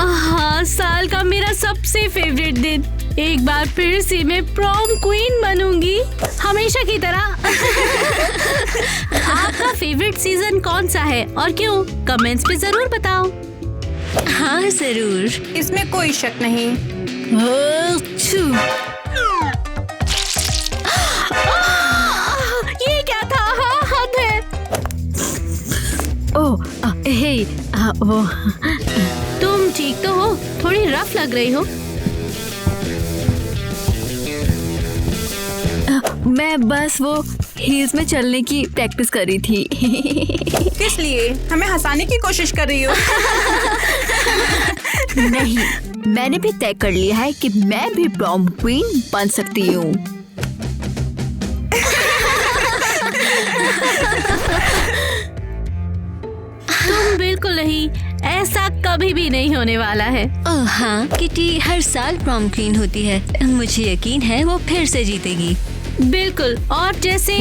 हाँ, साल का मेरा सबसे फेवरेट दिन। एक बार फिर से मैं प्रॉम क्वीन बनूंगी, हमेशा की तरह। आपका फेवरेट सीजन कौन सा है और क्यों? कमेंट्स पे जरूर बताओ। हाँ जरूर, इसमें कोई शक नहीं। ये क्या था? हद है। ओह हे, वो तुम ठीक तो हो? थोड़ी रफ लग रही हो। मैं बस वो हील्स में चलने की प्रैक्टिस कर रही थी। किस लिए? हमें हंसाने की कोशिश कर रही हो? नहीं, मैंने भी तय कर लिया है कि मैं भी प्रॉम क्वीन बन सकती हूँ। तुम बिल्कुल नहीं, ऐसा कभी भी नहीं होने वाला है। ओह हाँ, किटी हर साल प्रॉम क्वीन होती है। मुझे यकीन है वो फिर से जीतेगी। बिल्कुल, और जैसे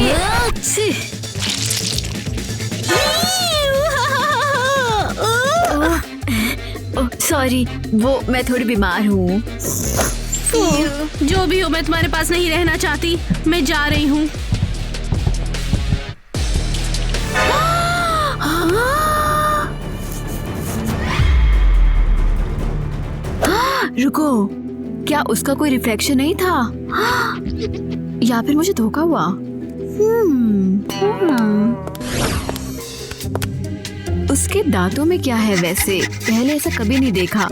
सॉरी, वो मैं थोड़ी बीमार हूँ। जो भी हो, मैं तुम्हारे पास नहीं रहना चाहती। मैं जा रही हूँ। रुको, क्या उसका कोई रिफ्लेक्शन नहीं था? या फिर मुझे धोखा हुआ? उसके दांतों में क्या है वैसे? पहले ऐसा कभी नहीं देखा।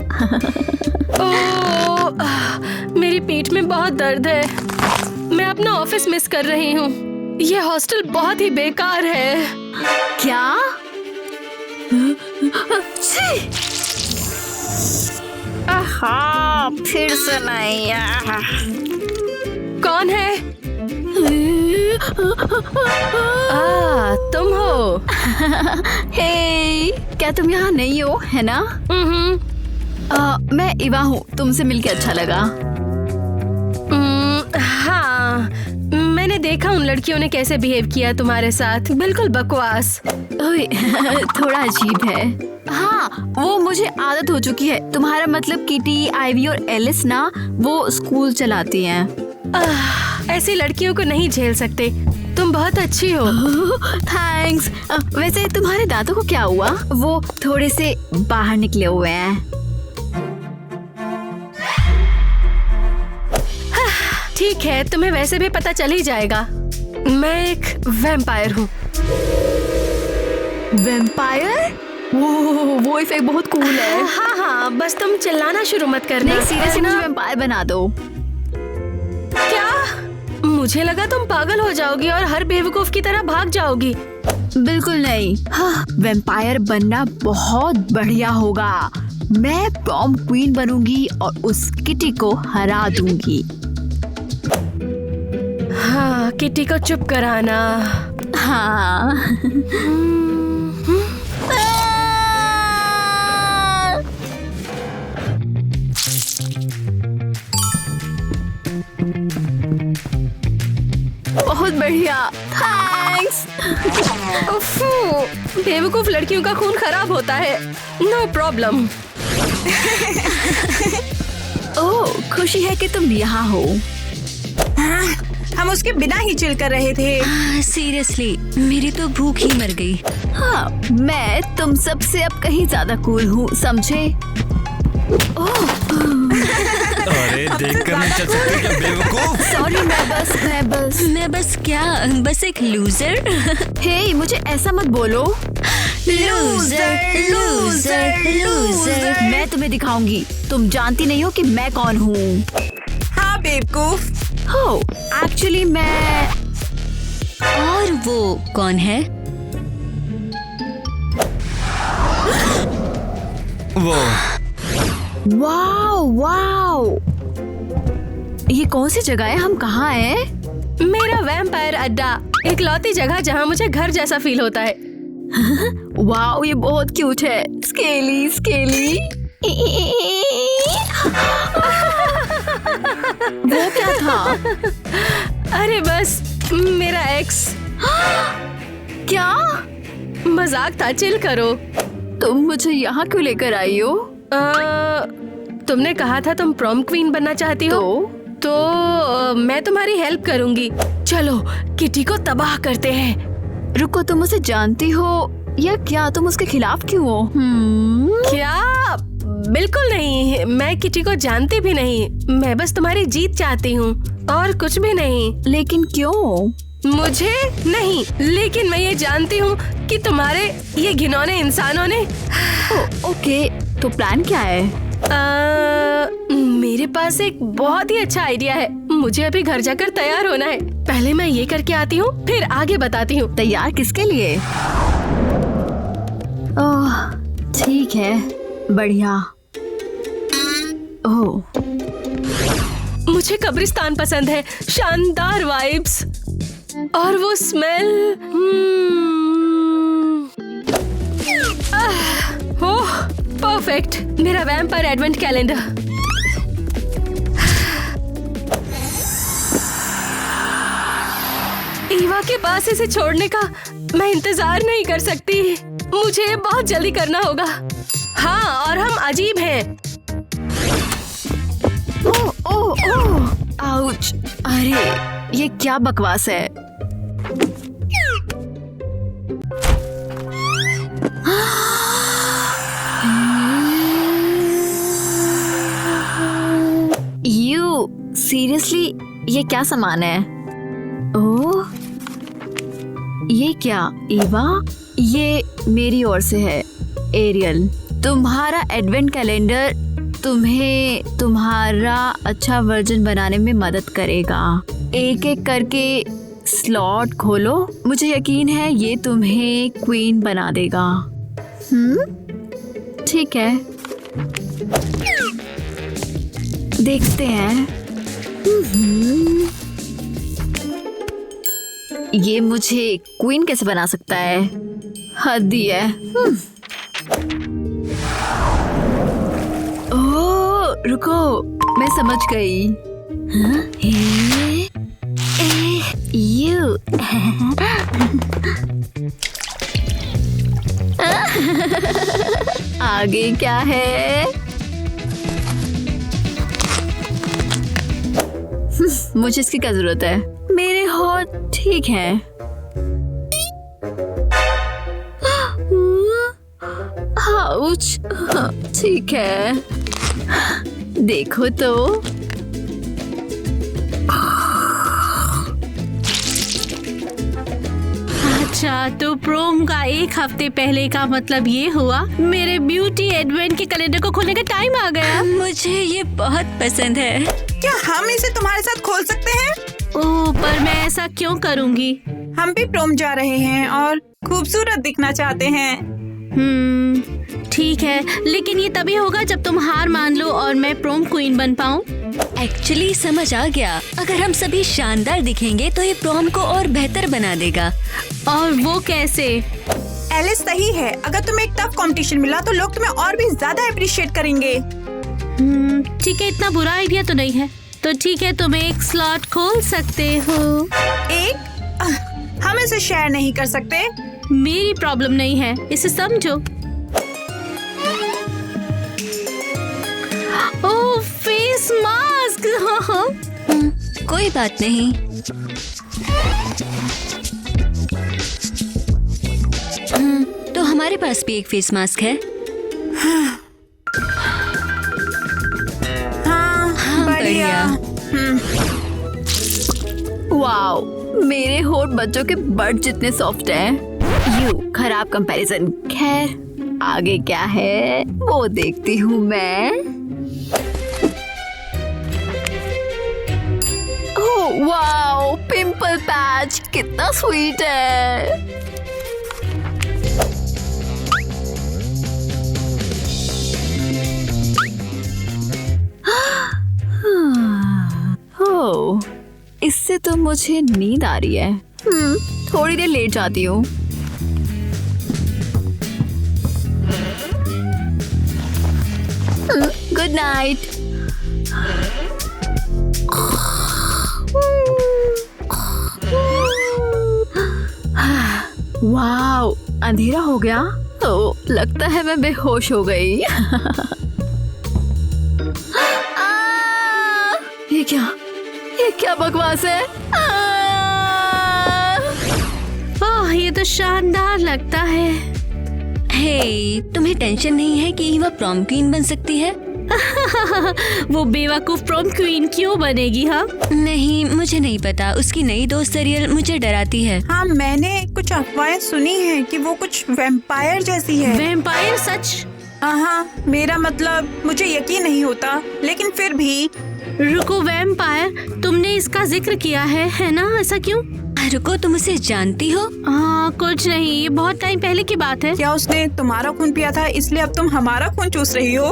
मेरी पीठ में बहुत दर्द है। मैं अपना ऑफिस मिस कर रही हूँ। ये हॉस्टल बहुत ही बेकार है। क्या? फिर से नहीं। कौन है? तुम हो? हे, क्या तुम यहाँ नहीं हो, है ना? मैं इवा हूँ, तुमसे मिलके अच्छा लगा। हाँ, मैंने देखा उन लड़कियों ने कैसे बिहेव किया तुम्हारे साथ। बिल्कुल बकवास। ओए, थोड़ा अजीब है। हाँ, वो मुझे आदत हो चुकी है। तुम्हारा मतलब किटी, आइवी और एलिस ना, वो स्कूल चलाती हैं। ऐसी लड़कियों को नहीं झेल सकते। तुम बहुत अच्छी हो। थैंक्स। वैसे तुम्हारे दांतों को क्या हुआ? वो थोड़े से बाहर निकले हुए हैं। ठीक है, तुम्हें वैसे भी पता चल ही जाएगा। मैं एक वैम्पायर हूँ। वैम्पायर? वो इफेक्ट बहुत कूल है। हाँ हाँ, बस तुम चिल्लाना शुरू मत करना। नहीं, सीरियसली मुझे वैम्पायर बना दो। क्या? मुझे लगा तुम पागल हो जाओगी और हर बेवकूफ की तरह भाग जाओगी। बिल्कुल नहीं। हाँ, वैम्पायर बनना बहुत बढ़िया होगा। मैं प्रॉम क्वीन बनूंगी और उस किटी को हरा दूंगी। हाँ, किटी को चुप कराना। हाँ। बहुत बढ़िया, थैंक्स। बेवकूफ लड़कियों का खून खराब होता है। No problem. ओह, खुशी है कि तुम यहाँ हो। हम उसके बिना ही चिल कर रहे थे। सीरियसली, मेरी तो भूख ही मर गई। हाँ, मैं तुम सबसे अब कहीं ज्यादा कूल हूँ, समझे? अरे देखकर नहीं चल सकते क्या बेवकूफ? सॉरी, मैं बस क्या, बस एक लूजर। हे, मुझे ऐसा मत बोलो। लूजर। मैं तुम्हें दिखाऊंगी। तुम जानती नहीं हो कि मैं कौन हूँ। हाँ बेवकूफ। हो, एक्चुअली मैं। और वो कौन है? वो वाओ, ये कौन सी जगह है? हम कहाँ हैं? मेरा वैम्पायर अड्डा, इकलौती जगह जहाँ मुझे घर जैसा फील होता है। वाओ, ये बहुत क्यूट है। स्केली। वो क्या था? अरे बस मेरा एक्स। क्या? मजाक था, चिल करो। तुम मुझे यहाँ क्यों लेकर आई हो? तुमने कहा था तुम प्रॉम क्वीन बनना चाहती हो, तो मैं तुम्हारी हेल्प करूंगी। चलो किटी को तबाह करते हैं। रुको, तुम उसे जानती हो या क्या? तुम उसके खिलाफ क्यों हो? क्या? बिल्कुल नहीं, मैं किटी को जानती भी नहीं। मैं बस तुम्हारी जीत चाहती हूँ और कुछ भी नहीं। लेकिन क्यों? मुझे नहीं, लेकिन मैं ये जानती हूँ कि तुम्हारे ये घिनौने इंसानों ने। ओके, तो प्लान क्या है? मेरे पास एक बहुत ही अच्छा आइडिया है। मुझे अभी घर जाकर तैयार होना है। पहले मैं ये करके आती हूँ, फिर आगे बताती हूँ। तैयार किसके लिए? ओह ठीक है, बढ़िया। ओह, मुझे कब्रिस्तान पसंद है, शानदार वाइब्स और वो स्मेल। ओह परफेक्ट, मेरा वैम्पायर एडवेंट कैलेंडर। ईवा के पास इसे छोड़ने का मैं इंतजार नहीं कर सकती। मुझे बहुत जल्दी करना होगा। हाँ, और हम अजीब हैं। ओह ओह ओह, आउच! अरे ये क्या बकवास है? सीरियसली, ये क्या सामान है? ओह, ये क्या ईवा? ये मेरी ओर से है एरियल। तुम्हारा एडवेंट कैलेंडर तुम्हें तुम्हारा अच्छा वर्जन बनाने में मदद करेगा। एक एक करके स्लॉट खोलो। मुझे यकीन है ये तुम्हें क्वीन बना देगा। ठीक है, देखते हैं। ये मुझे क्वीन कैसे बना सकता है? हद ही है। ओह रुको, मैं समझ गई। यू आगे क्या है? मुझे इसकी क्या जरूरत है? मेरे होठ ठीक है। आउच, ठीक है, देखो तो। अच्छा, तो प्रोम का एक हफ्ते पहले का मतलब ये हुआ मेरे ब्यूटी एडवेंट के कैलेंडर को खोलने का टाइम आ गया। मुझे ये बहुत पसंद है। क्या हम इसे तुम्हारे साथ खोल सकते हैं? ओह, पर मैं ऐसा क्यों करूँगी? हम भी प्रोम जा रहे हैं और खूबसूरत दिखना चाहते हैं। ठीक है, लेकिन ये तभी होगा जब तुम हार मान लो और मैं प्रोम क्वीन बन पाऊँ। एक्चुअली समझ आ गया, अगर हम सभी शानदार दिखेंगे तो ये प्रॉम को और बेहतर बना देगा। और वो कैसे? एलिस सही है, अगर तुम्हें एक टफ कंपटीशन मिला तो लोग तुम्हें और भी ज्यादा अप्रिशिएट करेंगे। ठीक है, इतना बुरा आइडिया तो नहीं है। तो ठीक है, तुम एक स्लॉट खोल सकते हो। एक? हम इसे शेयर नहीं कर सकते। मेरी प्रॉब्लम नहीं है, इसे समझो। ओह, फेस मास्क। कोई बात नहीं। तो हमारे पास भी एक फेस मास्क है। हाँ, बढ़िया। वाओ, मेरे होठ बच्चों के बट जितने सॉफ्ट हैं। यू खराब कंपैरिजन। खैर, आगे क्या है वो देखती हूँ मैं। ओह वाओ, पिंपल पैच कितना स्वीट है। ओह, इससे तो मुझे नींद आ रही है। थोड़ी देर लेट जाती हूँ। Good night. वाओ, अंधेरा हो गया। तो लगता है मैं बेहोश हो गई। ये क्या बकवास है? ओह, ये तो शानदार लगता है। हे, तुम्हें टेंशन नहीं है कि ईवा प्रॉम क्वीन बन सकती है? वो बेवकूफ प्रॉम क्वीन क्यों बनेगी? हाँ, नहीं, मुझे नहीं पता। उसकी नई दोस्त एरियल मुझे डराती है। हाँ, मैंने कुछ अफवाहें सुनी हैं कि वो कुछ वैम्पायर जैसी है। वैम्पायर? सच? हाँ, मेरा मतलब मुझे यकीन नहीं होता, लेकिन फिर भी। रुको, वैम्पायर? तुमने इसका जिक्र किया है ना? ऐसा क्यों? रुको, तुम उसे जानती हो? हाँ, कुछ नहीं, ये बहुत टाइम पहले की बात है। क्या उसने तुम्हारा खून पिया था, इसलिए अब तुम हमारा खून चूस रही हो?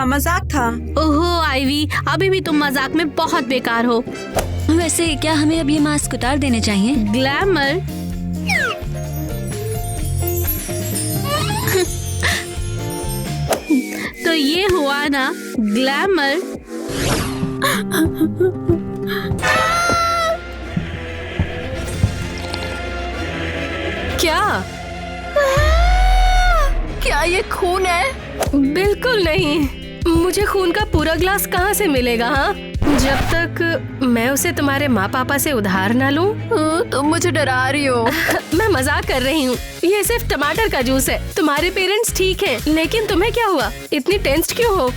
मजाक था। ओहो आईवी, अभी भी तुम मजाक में बहुत बेकार हो। वैसे क्या हमें अब ये मास्क उतार देने चाहिए? ग्लैमर? तो ये हुआ ना ग्लैमर। क्या ये खून है? बिल्कुल नहीं। मुझे खून का पूरा ग्लास कहाँ से मिलेगा? हाँ, जब तक मैं उसे तुम्हारे माँ पापा से उधार ना लूं। तुम मुझे डरा रही हो। मैं मजाक कर रही हूँ। ये सिर्फ टमाटर का जूस है। तुम्हारे पेरेंट्स ठीक हैं, लेकिन तुम्हें क्या हुआ? इतनी टेंस्ड क्यों हो?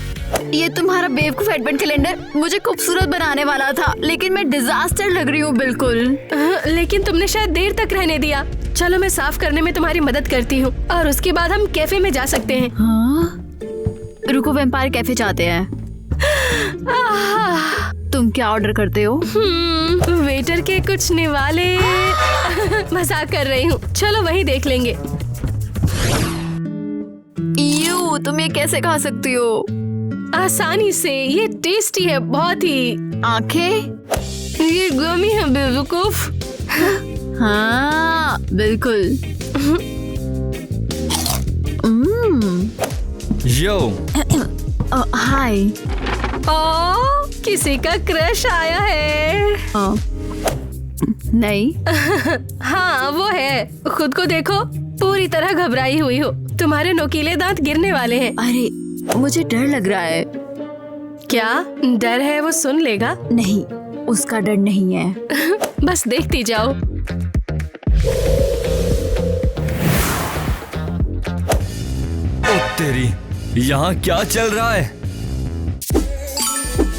ये तुम्हारा बेवकूफ एडवेंट कैलेंडर मुझे खूबसूरत बनाने वाला था, लेकिन मैं डिजास्टर लग रही हूँ बिल्कुल। लेकिन तुमने शायद देर तक रहने दिया। चलो, मैं साफ करने में तुम्हारी मदद करती हूँ और उसके बाद हम कैफे में जा सकते हैं। हाँ? रुको, वैम्पायर कैफे जाते हैं। तुम क्या ऑर्डर करते हो? वेटर के कुछ निवाले। मजाक कर रही हूँ, चलो वही देख लेंगे। तुम ये कैसे खा सकती हो? आसानी से, ये टेस्टी है बहुत ही। आंखें? ये गमी है बेवकूफ। हाँ बिल्कुल। यो, हाय। किसी का क्रश आया है? नहीं। हाँ, वो है। खुद को देखो, पूरी तरह घबराई हुई हो। तुम्हारे नोकीले दांत गिरने वाले हैं। अरे, मुझे डर लग रहा है। क्या डर है? वो सुन लेगा। नहीं, उसका डर नहीं है। बस देखती जाओ। ओ तेरी, यहाँ क्या चल रहा है?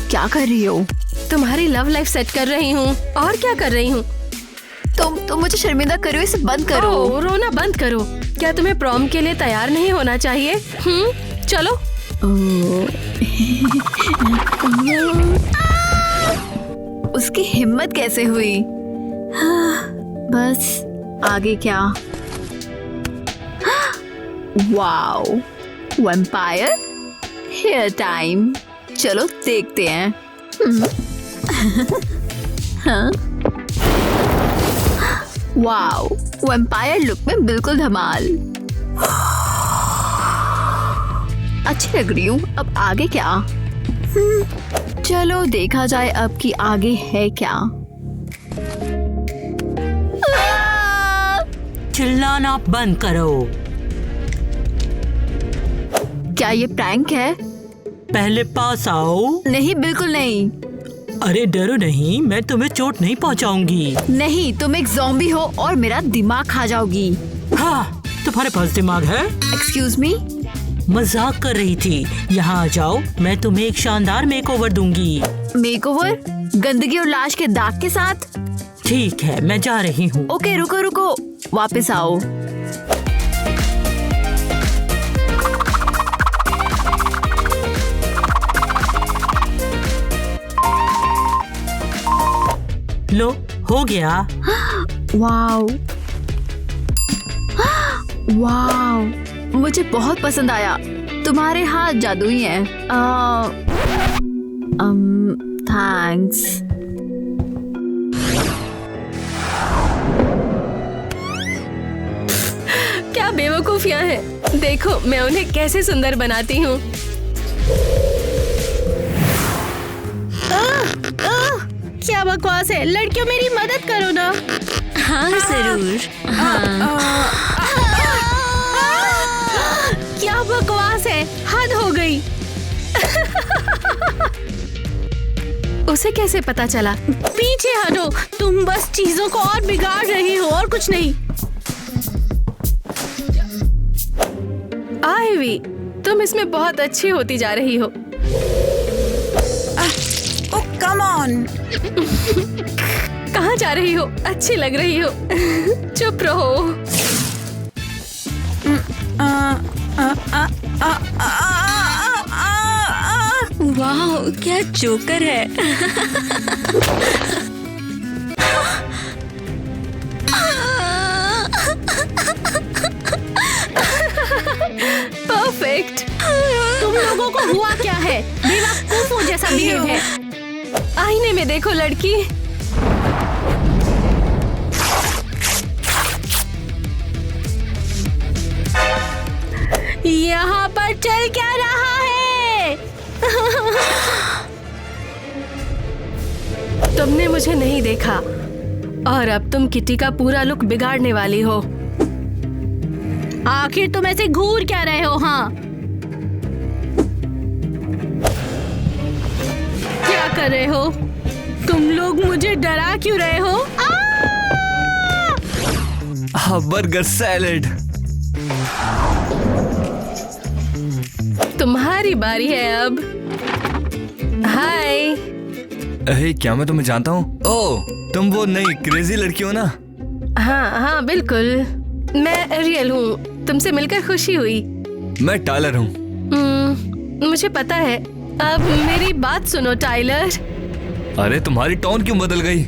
क्या कर रही हो? तुम्हारी लव लाइफ सेट कर रही हूँ। और क्या कर रही हूँ? तुम मुझे शर्मिंदा करो, इसे बंद करो। रोना बंद करो। क्या तुम्हें प्रॉम के लिए तैयार नहीं होना चाहिए? चलो। उसकी हिम्मत कैसे हुई? बस आगे क्या? Wow, vampire hair time. चलो देखते हैं। हाँ? वाओ, वैम्पायर लुक में बिल्कुल धमाल। अच्छी लग रही हूँ। अब आगे क्या? चलो देखा जाए अब कि आगे है क्या। चिल्लाना बंद करो। क्या ये प्रैंक है? पहले पास आओ। नहीं, बिल्कुल नहीं। अरे डरो नहीं, मैं तुम्हें चोट नहीं पहुंचाऊंगी। नहीं, तुम एक ज़ॉम्बी हो और मेरा दिमाग खा जाओगी। हाँ, तुम्हारे पास दिमाग है? Excuse me? मजाक कर रही थी। यहाँ आ जाओ, मैं तुम्हें एक शानदार मेकओवर दूंगी। मेकओवर? गंदगी और लाश के दाग के साथ? ठीक है, मैं जा रही हूँ। ओके, रुको रुको, वापस आओ। लो, हो गया। वाओ, वाओ, मुझे बहुत पसंद आया। तुम्हारे हाथ जादुई हैं। थैंक्स। क्या बेवकूफियां हैं। देखो, मैं उन्हें कैसे सुंदर बनाती हूँ। क्या बकवास है। लड़कियों, मेरी मदद करो ना। हाँ जरूर। क्या बकवास है, हद हो गई। उसे कैसे पता चला? पीछे हटो, तुम बस चीजों को और बिगाड़ रही हो और कुछ नहीं। आइवी, तुम इसमें बहुत अच्छी होती जा रही हो। ओह कम ऑन। कहाँ जा रही हो? अच्छी लग रही हो। चुप रहो। वाह, क्या जोकर है। परफेक्ट। तुम लोगों को हुआ क्या है? बेवकूफों जैसा बिहेव है। आईने में देखो लड़की। यहाँ पर चल क्या रहा है? तुमने मुझे नहीं देखा और अब तुम किटी का पूरा लुक बिगाड़ने वाली हो। आखिर तुम ऐसे घूर क्या रहे हो? हाँ, क्या कर रहे हो तुम लोग? मुझे डरा क्यों रहे हो? Burger salad. तुम्हारी बारी है अब। हाय। क्या मैं तुम्हें जानता हूँ? ओह, तुम वो नई क्रेजी लड़की हो ना? हाँ हाँ बिल्कुल, मैं एरियल हूँ। तुमसे मिलकर खुशी हुई। मैं टाइलर हूँ। मुझे पता है। अब मेरी बात सुनो टाइलर। अरे तुम्हारी टोन क्यों बदल गई?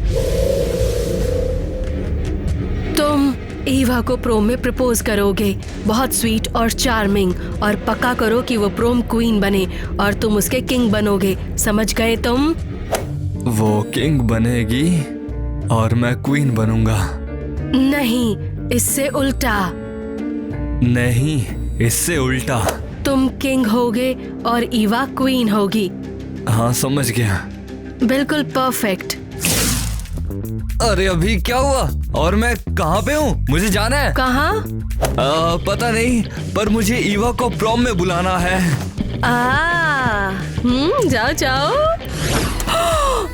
तुम ईवा को प्रोम में प्रपोज करोगे, बहुत स्वीट और चार्मिंग, और पक्का करो कि वो प्रोम क्वीन बने और तुम उसके किंग बनोगे। समझ गए तुम? वो किंग बनेगी और मैं क्वीन बनूंगा। नहीं, इससे उल्टा। नहीं, इससे उल्टा। तुम किंग होगे और ईवा क्वीन होगी। हाँ समझ गया। बिल्कुल परफेक्ट। अरे अभी क्या हुआ? और मैं कहाँ पे हूँ? मुझे जाना है। कहाँ? पता नहीं, पर मुझे ईवा को प्रॉम में बुलाना है। जाओ जाओ।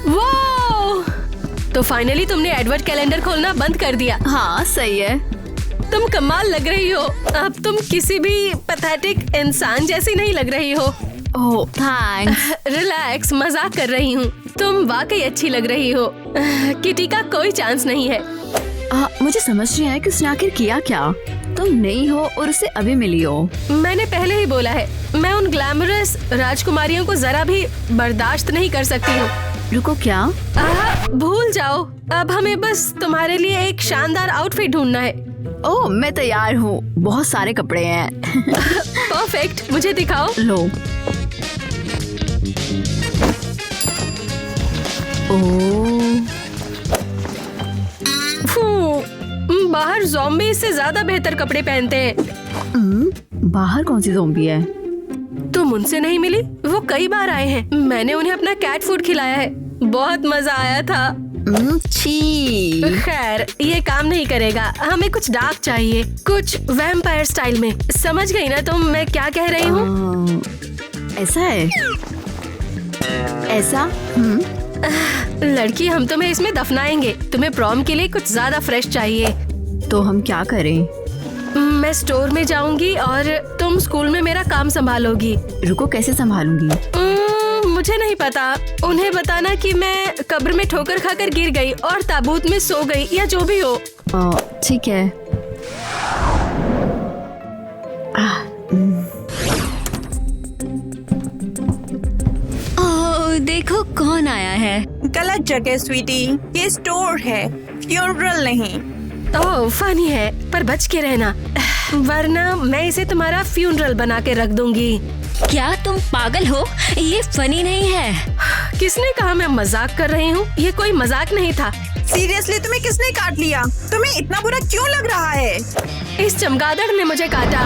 वाओ! तो फाइनली तुमने एडवर्ड कैलेंडर खोलना बंद कर दिया। हाँ सही है। तुम कमाल लग रही हो। अब तुम किसी भी पैथेटिक इंसान जैसी नहीं लग रही हो। ओह थैंक्स। रिलैक्स, मजाक कर रही हूँ। तुम वाकई अच्छी लग रही हो। किटी का कोई चांस नहीं है। मुझे समझ नहीं आया कि उसने आखिर किया क्या। तुम नहीं हो और उससे अभी मिली हो। मैंने पहले ही बोला है, मैं उन ग्लैमरस राजकुमारियों को जरा भी बर्दाश्त नहीं कर सकती हूँ। रुको, क्या? भूल जाओ। अब हमें बस तुम्हारे लिए एक शानदार आउटफिट ढूंढना है। ओह मैं तैयार हूँ, बहुत सारे कपड़े हैं। परफेक्ट, मुझे दिखाओ। लो। बाहर ज़ॉम्बी इससे ज्यादा बेहतर कपड़े पहनते हैं। बाहर कौन सी ज़ॉम्बी है? तुम उनसे नहीं मिली? वो कई बार आए हैं। मैंने उन्हें अपना कैट फूड खिलाया है। बहुत मजा आया था। छी। खैर, ये काम नहीं करेगा। हमें कुछ डार्क चाहिए, कुछ वैम्पायर स्टाइल में। समझ गई ना तुम मैं क्या कह रही हूँ? ऐसा है? ऐसा? लड़की, हम तुम्हें इसमें दफनाएंगे। तुम्हें प्रॉम के लिए कुछ ज्यादा फ्रेश चाहिए। तो हम क्या करें? मैं स्टोर में जाऊंगी और तुम स्कूल में मेरा काम संभालोगी। रुको, कैसे संभालूंगी? मुझे नहीं पता। उन्हें बताना कि मैं कब्र में ठोकर खाकर गिर गई और ताबूत में सो गई, या जो भी हो। ठीक है। देखो कौन आया है। गलत जगह स्वीटी, ये स्टोर है, फ्यूनरल नहीं। ओह फनी है, पर बच के रहना, वरना मैं इसे तुम्हारा फ्यूनरल बना के रख दूंगी। क्या तुम पागल हो? ये फनी नहीं है। किसने कहा मैं मजाक कर रही हूँ? ये कोई मजाक नहीं था। सीरियसली, तुम्हें किसने काट लिया? तुम्हें इतना बुरा क्यों लग रहा है? इस चमगादड़ ने मुझे काटा।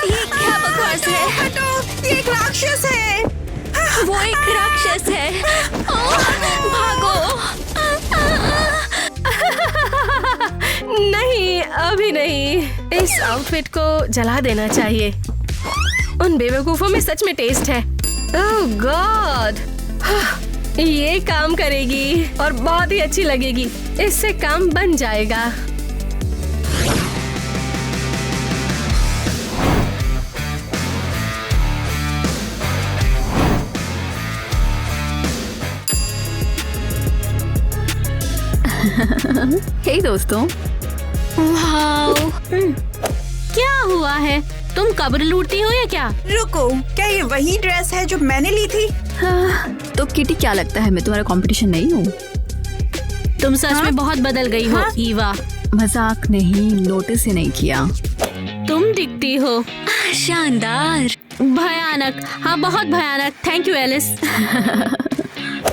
ये क्या बकवास है? हटो, ये एक राक्षस है। वो एक राक्षस है। भागो। नहीं, अभी नहीं। इस आउटफिट को जला देना चाहिए। उन बेवकूफों में सच में टेस्ट है। ओह गॉड, ये काम करेगी और बहुत ही अच्छी लगेगी। इससे काम बन जाएगा। हे दोस्तों, वाओ, क्या हुआ है? तुम कब्र लूटती हो या क्या? रुको, क्या ये वही ड्रेस है जो मैंने ली थी? तो किटी क्या लगता है मैं तुम्हारा कंपटीशन नहीं हूँ? तुम सच में बहुत बदल गई हो ईवा। मजाक नहीं, नोटिस ही नहीं किया। तुम दिखती हो शानदार। भयानक। हाँ, बहुत भयानक। Thank you Alice.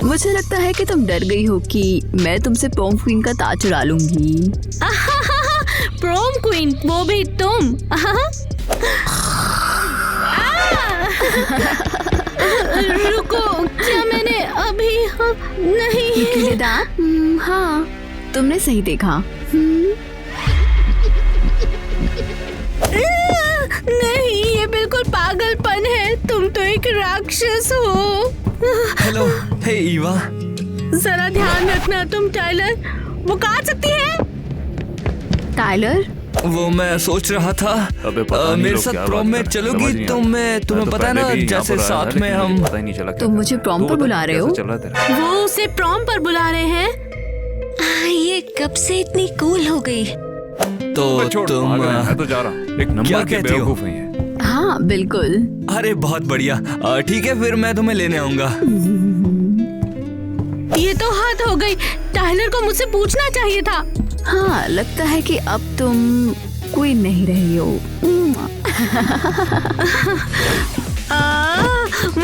मुझे लगता है कि तुम डर गई हो कि मैं तुमसे प्रॉम क्वीन का ताज चुरा लूंगी। प्रोम क्वीन, वो भी तुम? रुको, क्या मैंने अभी नहीं? लिदा, हाँ, तुमने सही देखा। नहीं, ये बिल्कुल पागलपन है। तुम तो एक राक्षस हो। हेलो, हे ईवा। जरा ध्यान रखना तुम, टाइलर। वो काट सकती है। टाइलर, वो मैं सोच रहा था मेरे साथ प्रॉम में चलोगी तो मैं तुम्हें पता है ना, जैसे साथ में हम। तुम मुझे प्रॉम पर बुला रहे हो? वो उसे प्रॉम पर बुला रहे हैं। ये कब से इतनी कूल हो गई? तो तुम मैं तो जा रहा हूँ। एक नंबर क्या के कहती हो? बेवकूफ हैं ये। हाँ बिल्कुल। अरे बहुत बढ़िया। ठीक है, फिर मैं तुम्हें लेने आऊंगा। ये तो हद हो गई। टाइलर को मुझसे पूछना चाहिए था। हाँ, लगता है कि अब तुम क्वीन नहीं रही हो। वो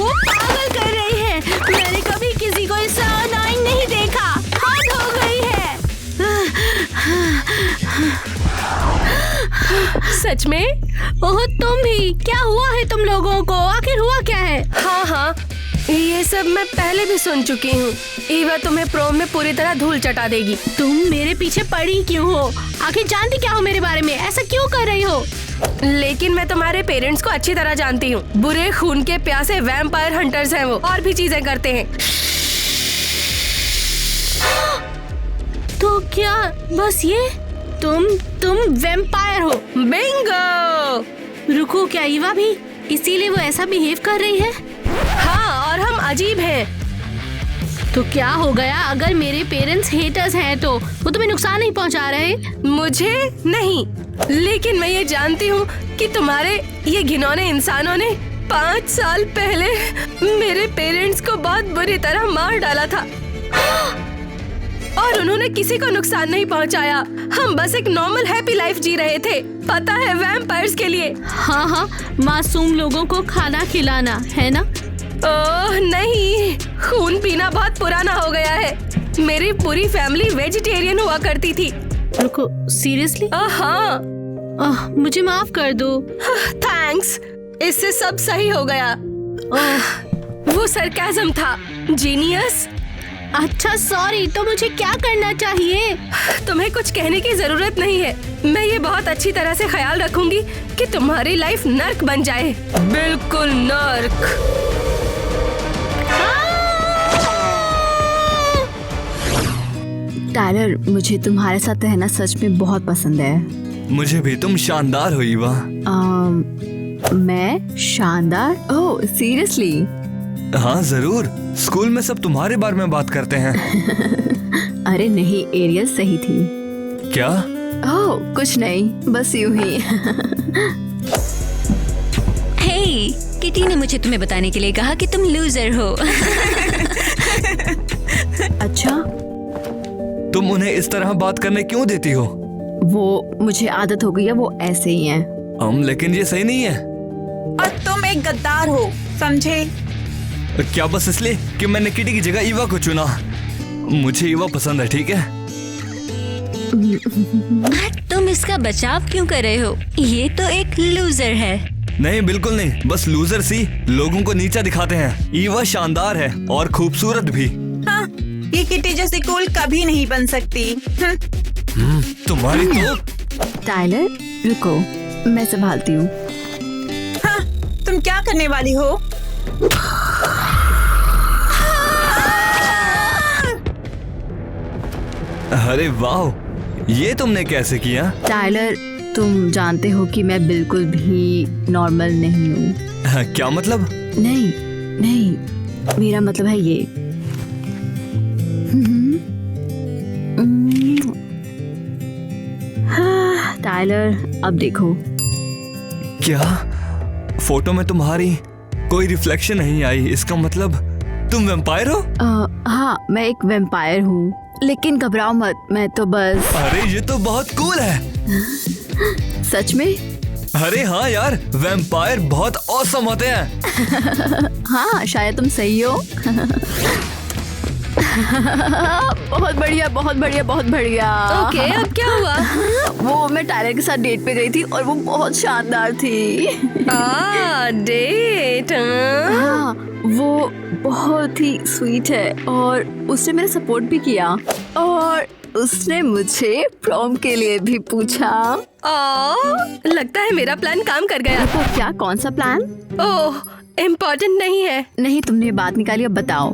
पागल कर रही है। मैंने कभी किसी को इस अनाइंग नहीं देखा। हद हो गई है। सच में? ओह, तुम भी? क्या हुआ है तुम लोगों को? आखिर हुआ क्या है? हाँ, ये सब मैं पहले भी सुन चुकी हूँ। ईवा तुम्हें प्रोम में पूरी तरह धूल चटा देगी। तुम मेरे पीछे पड़ी क्यों हो? आखिर जानती क्या हो मेरे बारे में? ऐसा क्यों कर रही हो? लेकिन मैं तुम्हारे पेरेंट्स को अच्छी तरह जानती हूँ। बुरे खून के प्यासे वैम्पायर हंटर्स हैं वो, और भी चीजें करते हैं। तो क्या बस ये? तुम वैम्पायर हो? बिंगो! रुको, क्या ईवा भी? इसीलिए वो ऐसा बिहेव कर रही है? हाँ, और हम अजीब हैं। तो क्या हो गया अगर मेरे पेरेंट्स हेटर्स हैं तो? वो तुम्हें नुकसान नहीं पहुंचा रहे? मुझे नहीं, लेकिन मैं ये जानती हूँ कि तुम्हारे ये घिनौने इंसानों ने 5 साल पहले मेरे पेरेंट्स को बहुत बुरी तरह मार डाला था। और उन्होंने किसी को नुकसान नहीं पहुंचाया। हम बस एक नॉर्मल हैप्पी लाइफ जी रहे थे, पता है, वैम्पायर्स के लिए। हाँ, मासूम लोगों को खाना खिलाना, है ना? ओह नहीं, खून पीना बहुत पुराना हो गया है। मेरी पूरी फैमिली वेजिटेरियन हुआ करती थी। रुको, सीरियसली? हाँ। मुझे माफ कर दो। थैंक्स, इससे सब सही हो गया। वो सरकाज़म था। जीनियस। अच्छा, सॉरी। तो मुझे क्या करना चाहिए? तुम्हें कुछ कहने की जरूरत नहीं है। मैं ये बहुत अच्छी तरह से ख्याल रखूंगी कि तुम्हारी लाइफ नर्क बन जाए। बिल्कुल नर्क। टाइलर, मुझे तुम्हारे साथ रहना सच में बहुत पसंद है। मुझे भी। तुम शानदार हो ईवा। मैं शानदार? Oh seriously? हाँ जरूर, स्कूल में सब तुम्हारे बारे में बात करते हैं। अरे नहीं, एरियल सही थी। क्या? ओह कुछ नहीं, बस यूं ही। हे, किटी ने मुझे तुम्हें बताने के लिए कहा कि तुम लूजर हो। अच्छा, तुम उन्हें इस तरह बात करने क्यों देती हो? वो मुझे आदत हो गई है, वो ऐसे ही हैं। लेकिन ये सही नहीं है। और तुम एक गद्दार हो, समझे? क्या बस इसलिए कि मैंने किटी की जगह ईवा को चुना? मुझे ईवा पसंद है, ठीक है? तुम इसका बचाव क्यों कर रहे हो? ये तो एक लूजर है। नहीं, बिल्कुल नहीं। बस लूजर सी लोगों को नीचा दिखाते हैं। ईवा शानदार है और खूबसूरत भी। हाँ, ये किटी जैसी कूल कभी नहीं बन सकती। तुम्हारी तो। टाइलर रुको, मैं संभालती हूँ। हाँ, तुम क्या करने वाली हो? अरे वाह, ये तुमने कैसे किया? टाइलर, तुम जानते हो कि मैं बिल्कुल भी नॉर्मल नहीं हूँ। क्या मतलब? नहीं नहीं, मेरा मतलब है ये। टाइलर, अब देखो। क्या? फोटो में तुम्हारी कोई रिफ्लेक्शन नहीं आई, इसका मतलब तुम वैम्पायर हो? हाँ, मैं एक वैम्पायर हूँ, लेकिन घबराओ मत, मैं तो बस। अरे ये तो बहुत कूल है। सच में? अरे हाँ यार, वैम्पायर बहुत ऑसम होते हैं। हाँ, शायद तुम सही हो। बहुत बढ़िया, बहुत बढ़िया, बहुत बढ़िया। ओके, अब क्या हुआ? वो मैं टाइलर के साथ डेट पे गई थी और वो बहुत शानदार थी। डेट? हाँ, वो बहुत ही स्वीट है और उसने मेरा सपोर्ट भी किया और उसने मुझे प्रॉम के लिए भी पूछा। लगता है मेरा प्लान काम कर गया। तो क्या, कौन सा प्लान? ओह, इम्पोर्टेंट नहीं है। नहीं, तुमने बात निकाली, अब बताओ।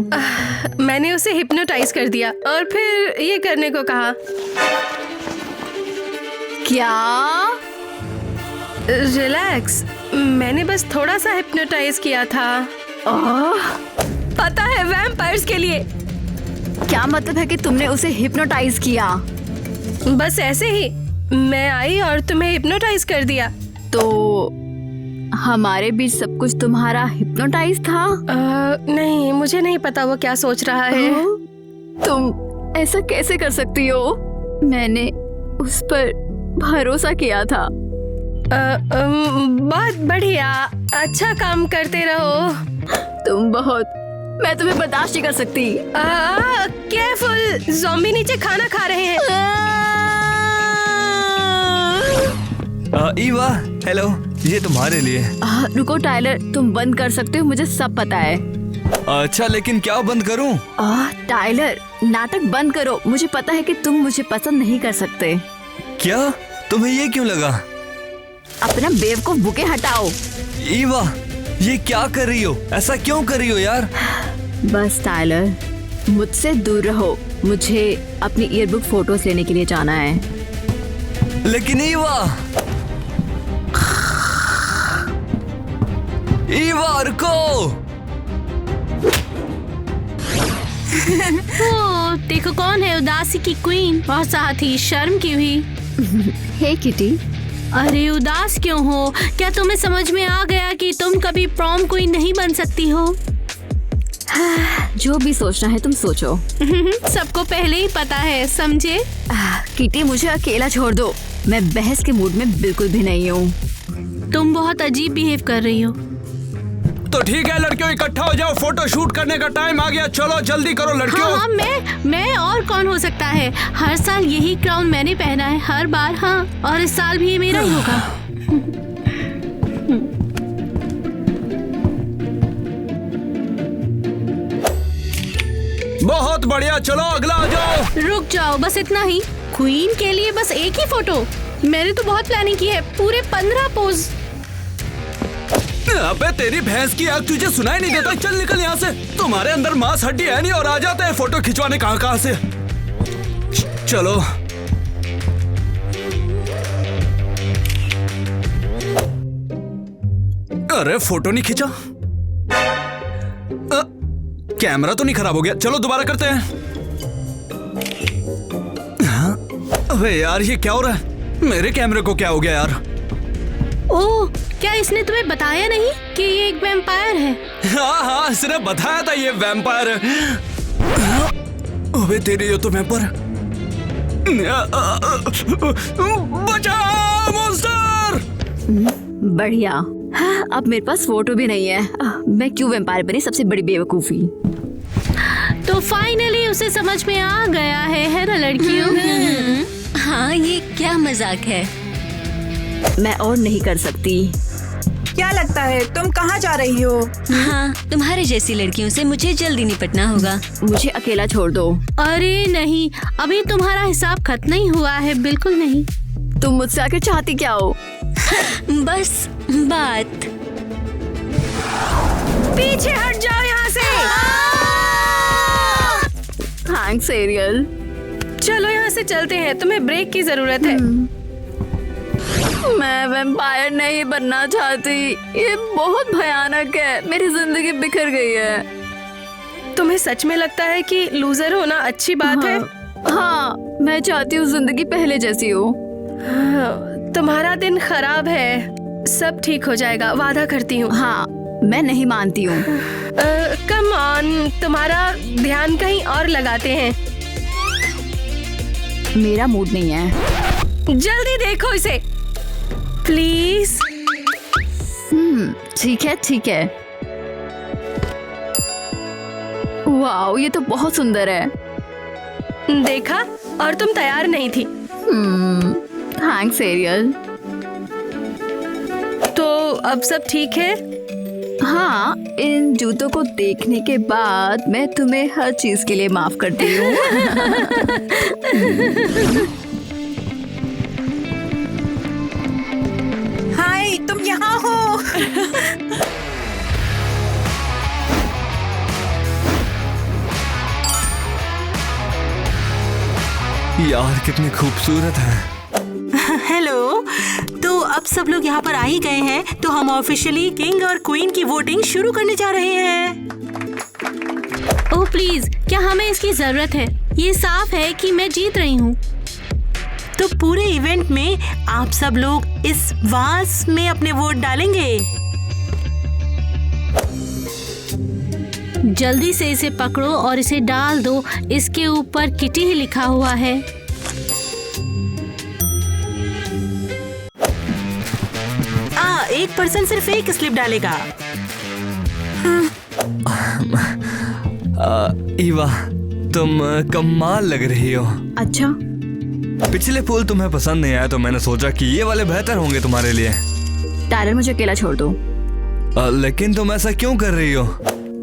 मैंने उसे हिप्नोटाइज कर दिया और फिर ये करने को कहा। क्या? रिलैक्स, मैंने बस थोड़ा सा हिप्नोटाइज किया था। पता है, वैम्पायर्स के लिए। क्या मतलब है कि तुमने उसे हिप्नोटाइज किया? बस ऐसे ही मैं आई और तुम्हें हिप्नोटाइज कर दिया। तो हमारे बीच सब कुछ तुम्हारा हिप्नोटाइज था? नहीं, मुझे नहीं पता वो क्या सोच रहा है। तुम ऐसा कैसे कर सकती हो? मैंने उस पर भरोसा किया था। बहुत बढ़िया, अच्छा काम करते रहो। तुम बहुत, मैं तुम्हें बर्दाश्त नहीं कर सकती। केयरफुल, ज़ॉम्बी नीचे खाना खा रहे हैं। ईवा, हेलो, ये तुम्हारे लिए। रुको टाइलर, तुम बंद कर सकते हो, मुझे सब पता है। अच्छा, लेकिन क्या बंद करूं? टाइलर, नाटक बंद करो, मुझे पता है कि तुम मुझे पसंद नहीं कर सकते। क्या? तुम्हें ये क्यों लगा? अपना बेवकूफ बुके हटाओ। ईवा, ये क्या कर रही हो? ऐसा क्यों कर रही हो यार? बस टाइलर, मुझसे दूर रहो, मुझे अपनी ईयरबुक फोटोज लेने के लिए जाना है। लेकिन ईवा रुको। ओ, देखो कौन है, उदासी की क्वीन और साथ ही शर्म की भी। हे किटी। अरे उदास क्यों हो? क्या तुम्हें समझ में आ गया कि तुम कभी प्रॉम क्वीन नहीं बन सकती हो? जो भी सोचना है तुम सोचो। सबको पहले ही पता है, समझे? किटी, मुझे अकेला छोड़ दो, मैं बहस के मूड में बिल्कुल भी नहीं हूँ। तुम बहुत अजीब बिहेव कर रही हो। तो ठीक है लड़कियों, इकट्ठा हो जाओ, फोटो शूट करने का टाइम आ गया। चलो जल्दी करो लड़कियों। हाँ, मैं और कौन हो सकता है? हर साल यही क्राउन मैंने पहना है, हर बार। हाँ, और इस साल भी ये मेरा ही होगा। बहुत बढ़िया, चलो अगला आ जाओ। रुक जाओ, बस इतना ही? क्वीन के लिए बस एक ही फोटो? मैंने तो बहुत प्लानिंग की है, पूरे 15 पोज। अबे तेरी भैंस की आग, तुझे सुनाई नहीं देता? चल निकल यहाँ से। तुम्हारे अंदर मांस हड्डी है नहीं और आ जाते हैं फोटो खिंचवाने कहाँ से। चलो अरे फोटो नहीं खींचा? कैमरा तो नहीं खराब हो गया? चलो दोबारा करते हैं। हाँ? अबे यार, ये क्या हो रहा है? मेरे कैमरे को क्या हो गया यार? ओह, क्या इसने तुम्हें बताया नहीं कि ये एक वैम्पायर है? हाँ, इसने बताया था ये वैम्पायर है। अबे तेरी, ये तो वैम्पायर। बचाओ मॉन्स्टर! बढ़िया। हाँ, अब मेरे पास फोटो भी नहीं है। मैं क्यों वैम्पायर बनी, सबसे बड़ी बेवकूफी। तो फाइनली उसे समझ में आ गया है ना लड़कियों? हाँ, ये क्या मजाक है? मैं और नहीं कर सकती। क्या लगता है तुम कहाँ जा रही हो? हाँ, तुम्हारे जैसी लड़कियों से मुझे जल्दी निपटना होगा। मुझे अकेला छोड़ दो। अरे नहीं, अभी तुम्हारा हिसाब खत्म नहीं हुआ है, बिल्कुल नहीं। तुम मुझसे आकर चाहती क्या हो? बस बात। पीछे हट जाओ यहाँ से। Thanks Ariel. चलो यहाँ से चलते हैं, तुम्हें ब्रेक की जरूरत है। मैं वैम्पायर नहीं बनना चाहती, ये बहुत भयानक है, मेरी जिंदगी बिखर गई है। तुम्हें सच में लगता है कि लूजर होना अच्छी बात है? हाँ, मैं चाहती हूँ जिंदगी पहले जैसी हो। तुम्हारा दिन खराब है, सब ठीक हो जाएगा, वादा करती हूँ। हाँ, मैं नहीं मानती हूँ। कम ऑन, तुम्हारा ध्यान कहीं और लगाते हैं। मेरा मूड नहीं है। जल्दी देखो इसे प्लीज। ठीक है ठीक है। वाओ, ये तो बहुत सुंदर है। देखा, और तुम तैयार नहीं थी। Thanks Ariel. तो अब सब ठीक है? हाँ, इन जूतों को देखने के बाद मैं तुम्हें हर चीज के लिए माफ करती हूँ। हाय, तुम यहाँ हो। यार कितनी खूबसूरत है। हेलो, तो अब सब लोग यहाँ पर आ ही गए हैं, तो हम ऑफिशियली किंग और क्वीन की वोटिंग शुरू करने जा रहे हैं। ओह प्लीज, क्या हमें इसकी जरूरत है? ये साफ है कि मैं जीत रही हूँ। तो पूरे इवेंट में आप सब लोग इस वास में अपने वोट डालेंगे। जल्दी से इसे पकड़ो और इसे डाल दो। इसके ऊपर किटी ही लिखा हुआ है। एक पर्सन सिर्फ एक स्लिप डालेगा। ईवा, तुम कमाल लग रही हो। अच्छा, पिछले फूल तुम्हें पसंद नहीं आया तो मैंने सोचा कि ये वाले बेहतर होंगे तुम्हारे लिए। टायलर मुझे अकेला छोड़ दो। लेकिन तुम ऐसा क्यों कर रही हो?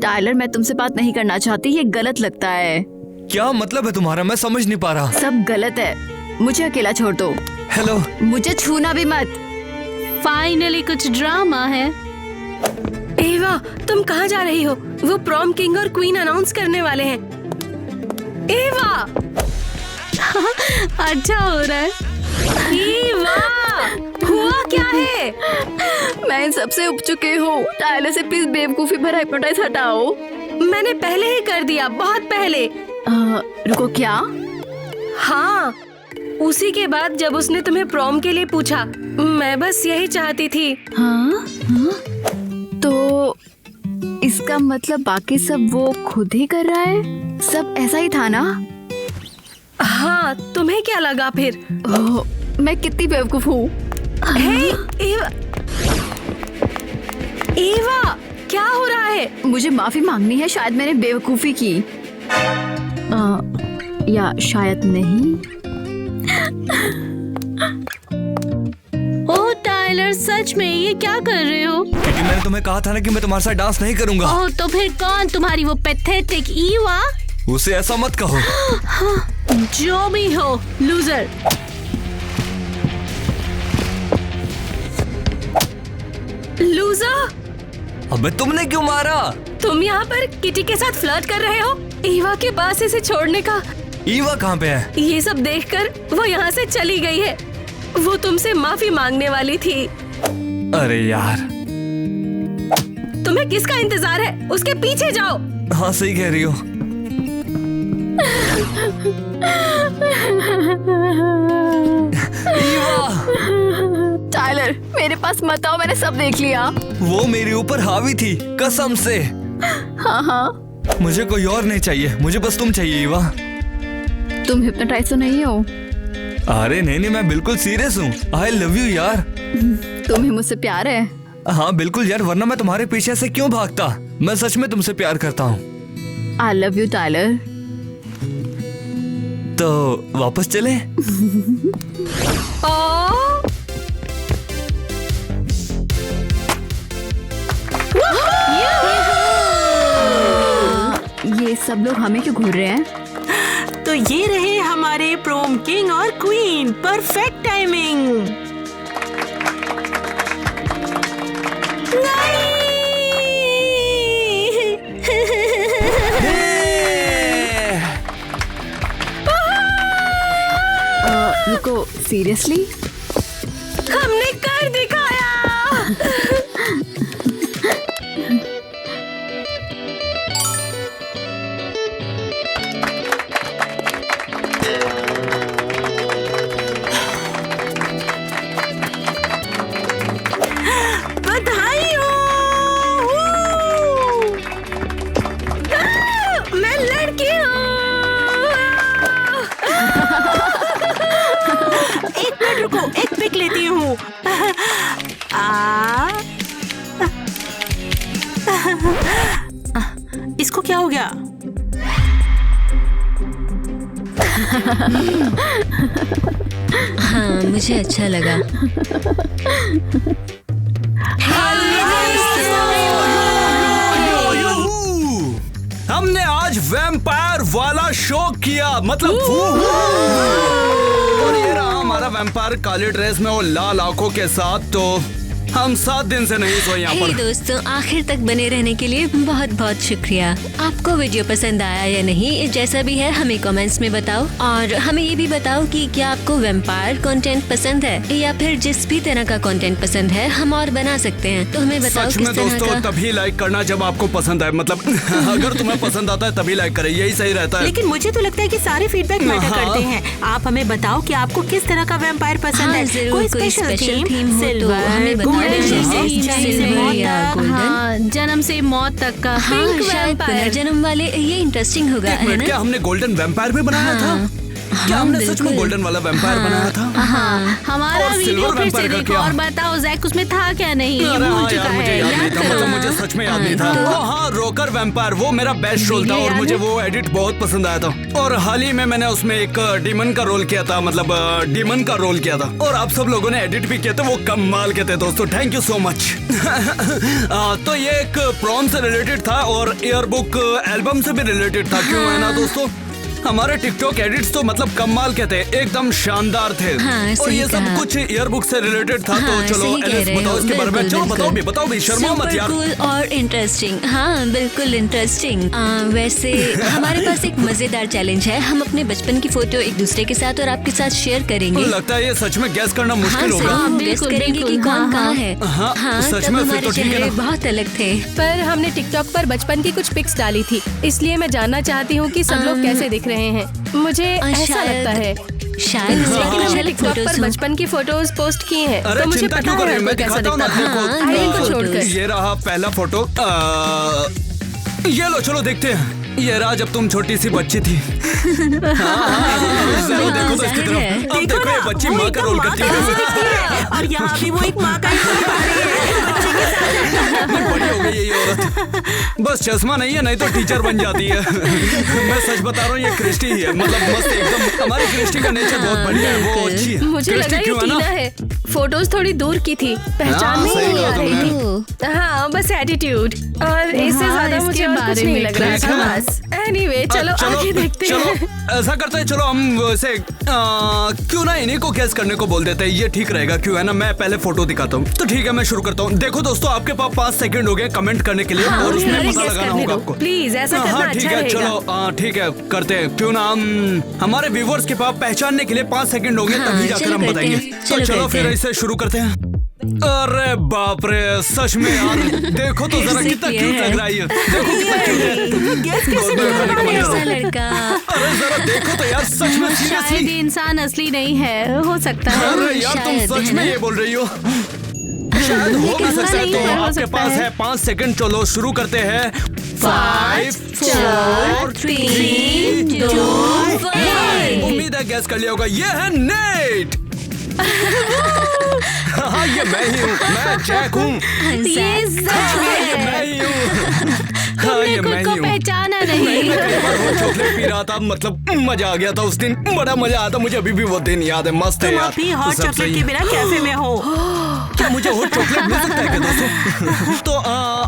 टायलर, मैं तुमसे बात नहीं करना चाहती, ये गलत लगता है। क्या मतलब है तुम्हारा? मैं समझ नहीं पा रहा। सब गलत है, मुझे अकेला छोड़ दो। हेलो, मुझे छूना भी मत। फाइनली कुछ ड्रामा है। एवा, तुम कहाँ जा रही हो? वो प्रॉम किंग और क्वीन अनाउंस करने वाले हैं। एवा, अच्छा हो रहा है। एवा, हुआ क्या है? मैं इन सबसे उब चुकी हूँ। टायलर से प्लीज बेवकूफी भरा हिप्नोटाइज हटाओ। मैंने पहले ही कर दिया, बहुत पहले। रुको, क्या? हाँ, उसी के बाद जब उसने तुम्हें प्रॉम के लिए पूछा। मैं बस यही चाहती थी। हाँ? तो इसका मतलब बाकी सब वो खुद ही कर रहा है? सब ऐसा ही था ना? हाँ, तुम्हें क्या लगा फिर? मैं कितनी बेवकूफ हूँ। हे, एवा, एवा, क्या हो रहा है? मुझे माफी मांगनी है, शायद मैंने बेवकूफी की। या शायद नहीं। ओह टायलर, सच में ये क्या कर रहे हो? क्योंकि मैंने तुम्हें कहा था ना कि मैं तुम्हारे साथ डांस नहीं करूंगा। ओह, तो फिर कौन? तुम्हारी वो पैथेटिक ईवा? उसे ऐसा मत कहो। जो भी हो, लूजर। लूजर, अबे तुमने क्यों मारा? तुम यहाँ पर किटी के साथ फ्लर्ट कर रहे हो? ईवा के पास इसे छोड़ने का। ईवा कहाँ पे है? ये सब देखकर वो यहाँ से चली गई है। वो तुमसे माफी मांगने वाली थी। अरे यार, तुम्हें किसका इंतजार है? उसके पीछे जाओ। हाँ सही कह रही हो। टायलर, मेरे पास मत आओ, मैंने सब देख लिया। वो मेरे ऊपर हावी थी, कसम से। हाँ हाँ, मुझे कोई और नहीं चाहिए, मुझे बस तुम चाहिए ईवा। तुम हिप्नोटाइज तो नहीं हो? अरे नहीं नहीं, मैं बिल्कुल सीरियस हूँ। आई लव यू यार। तुम्हें मुझसे प्यार है? हाँ बिल्कुल यार, वरना मैं तुम्हारे पीछे से क्यों भागता। मैं सच में तुमसे प्यार करता हूँ। I love you Tyler. तो वापस चले? ये सब लोग हमें क्यों घूर रहे हैं? तो ये रहे हमारे प्रोम किंग और क्वीन। Perfect timing. नहीं! सीरियसली? हमने कर दिखाया। बधाई हो। मैं लड़की हूँ। एक मिनट रुको, एक पिक लेती हूँ। इसको क्या हो गया? हाँ, मुझे अच्छा लगा। हमने आज वैम्पायर वाला शो किया, मतलब और ये रहा हमारा वैम्पायर काली ड्रेस में और लाल आंखों के साथ। तो हम 7 दिन से नहीं सोए यहाँ हे पर। दोस्तों, आखिर तक बने रहने के लिए बहुत बहुत शुक्रिया। आपको वीडियो पसंद आया या नहीं, जैसा भी है हमें कमेंट्स में बताओ, और हमें ये भी बताओ कि क्या आपको वैम्पायर कंटेंट पसंद है या फिर जिस भी तरह का कंटेंट पसंद है हम और बना सकते हैं। तो हमें बताओ सच किस में तरह दोस्तों, का। तभी लाइक करना जब आपको पसंद आए, मतलब अगर तुम्हें पसंद आता है तभी लाइक करें, यही सही रहता है। लेकिन मुझे तो लगता है कि सारे फीडबैक मैटर हाँ। करते हैं। आप हमें बताओ कि आपको किस तरह का वैम्पायर पसंद हाँ, है। जरूर, कोई स्पेशल थीम हो तो हमें बताओ। गोल्डन, सिल्वर या गोल्डन। हाँ, जन्म से मौत तक का हाँ, पिंक शायद वैम्पायर। पुनर्जन्म वाले, ये इंटरेस्टिंग होगा, एक है मिनट, ना? क्या हमने गोल्डन वैम्पायर भी बनाया था? क्या हमने सच में बिल्कुल। गोल्डन वाला वैम्पायर बनाया था? हाँ, हमारा और वीडियो सिल्वर फिर से वैम्पायर का देखो क्या? और बताओ जैक उसमें था क्या नहीं, अरे भूल हाँ चुका यार, मुझे है। याद नहीं था, याद मतलब करो। मुझे सच में याद नहीं था। तो- हाँ, रोकर वैम्पायर, वो मेरा बेस्ट रोल था और मुझे वो एडिट बहुत पसंद आया था। और हाल ही में मैंने उसमें एक डीमन का रोल किया था, मतलब डीमन का रोल किया था, और आप सब लोगों ने एडिट भी किए थे, वो कमाल के थे दोस्तों। Thank you so much. तो ये एक प्रॉम से रिलेटेड था और ईयर बुक एल्बम से भी रिलेटेड था, क्यों है ना दोस्तों? हमारे टिकटॉक एडिट्स तो मतलब कमाल के थे, एकदम शानदार थे। हाँ, और सही ये सब कहा। कुछ ईयर बुक से रिलेटेड था। हाँ, तो चलो सही कह एलिस, रहे हो, बताओ इसके बारे में। बिल्कुल, चलो बिल्कुल। बताओ भी, शर्माओ मत यार। कूल और इंटरेस्टिंग। हाँ, बिल्कुल इंटरेस्टिंग। वैसे हमारे पास एक मजेदार चैलेंज है। हम अपने बचपन की फोटो एक दूसरे के साथ और आपके साथ शेयर करेंगे। लगता है ये सच में गैस करना हाँ, मुश्किल सही, होगा। हम गेस बिल्कुल, करेंगे कि बिल्कुल, कौन हाँ, कहाँ है। हाँ, सच तब में फिर हमारे तो ठीक है चेहरे ना। बहुत अलग थे। पर हमने टिकटॉक पर बचपन की कुछ पिक्स डाली थी, इसलिए मैं जानना चाहती हूँ कि सब लोग कैसे दिख रहे हैं। मुझे ऐसा लगता है, शायद लेकिन हमने अलग टिकटॉक फोटोज पर बचपन की फोटोज पोस्ट की हैं, अरे तो मुझे चिंता पता क्यों कर रही है हो? मैं वो कैसा दिखाता हूँ ना दिखता है। आपको। हाँ, आर्यन को फोटोज। छोड़कर। ये रहा पहला फोटो। ये लो, चलो देखते हैं। ये रहा जब तुम छोटी सी बच्ची थी। जरा देखो तो इसकी जाहिर तरफ। है। अब देखो ये बच्ची माँ का रोल करती है। और यहाँ भी वो एक माँ का ही रोल निभा रही है बच्चे के साथ। कितनी बड़ी हो गई ये औरत। बस चश्मा नहीं है, नहीं तो टीचर बन जाती है। मैं सच बता रहा हूँ, ये क्रिस्टी ही है, मतलब मस्त एकदम। हमारी क्रिस्टी का नेचर बहुत बढ़िया है, वो अच्छी है। मुझे क्रिस्टी लगा ये क्यों है टीना ना? है। फोटोज थोड़ी दूर की थी, पहचान हाँ, में सही नहीं कहा आ रही तुमने। थी। हाँ, बस एटीट्यूड, और इससे हाँ, ज्यादा मुझे इसके और कुछ बारे नहीं में लग रहा ठीक था है। बस। एनीवे, चलो आगे देखते चलो हैं। ऐसा करते हैं, चलो हम वैसे क्यों ना इन्हीं को गैस करने को बोल देते हैं, ये ठीक रहेगा। क्यों है ना, मैं पहले फोटो दिखाता हूँ। तो ठीक है, मैं शुरू करता हूँ। देखो दोस्तों, आपके पास 5 सेकंड हो गए कमेंट करने के लिए, और उसमें अरे पता guess लगाना करने होगा दो। आपको। प्लीज ऐसा करना हाँ ठीक अच्छा है, रहेगा। चलो ठीक है, करते हैं। क्यों ना हम हमारे व्यूवर्स के पास पहचानने के लिए 5 सेकंड होंगे, हाँ, तभी जाकर चलो हम करते बताएंगे। हैं, तो चलो चलो करते फिर हैं। इसे शुरू करते हैं। अरे बाप रे, सच में यार, देखो तो जरा इससे कितना clear क्यूट है। लग रहा है ये। देखो कितना क्यूट है। गैस कैसे दो-दो कर खाने का मन कर रहा ऐसा है। लड़का। अरे जरा देखो तो यार, सच में शायद सीरियसली। ये इंसान असली नहीं है, हो सकता है। अरे यार, तुम शायद, सच है में ना? ये बोल रही हो? शायद हो भी सकता है। नहीं तो है, हो आपके सकता पास है। है 5 सेकंड। चलो शुरू करते हैं। 5 4 3 2 1। उम्मीद है गैस कर लिया होगा। ये है नेट। हाँ, ये मैं ही हूँ, मैं जैक हूँ। ये सच में ये है। मैं ही हूँ। हाँ, ये तुमने मैं खुद ही को हूँ। पहचाना मैं नहीं। कई बार वो चॉकलेट पी रहा था, मतलब मजा आ गया था उस दिन, बड़ा मजा आया था। मुझे अभी भी वो दिन याद है, मस्त है तुम यार। अभी हॉट तो सब चॉकलेट सही के है। बिना कैफे में हो। क्या मुझे हॉट चॉकलेट मिल सकता है क्या दोस्तों? तो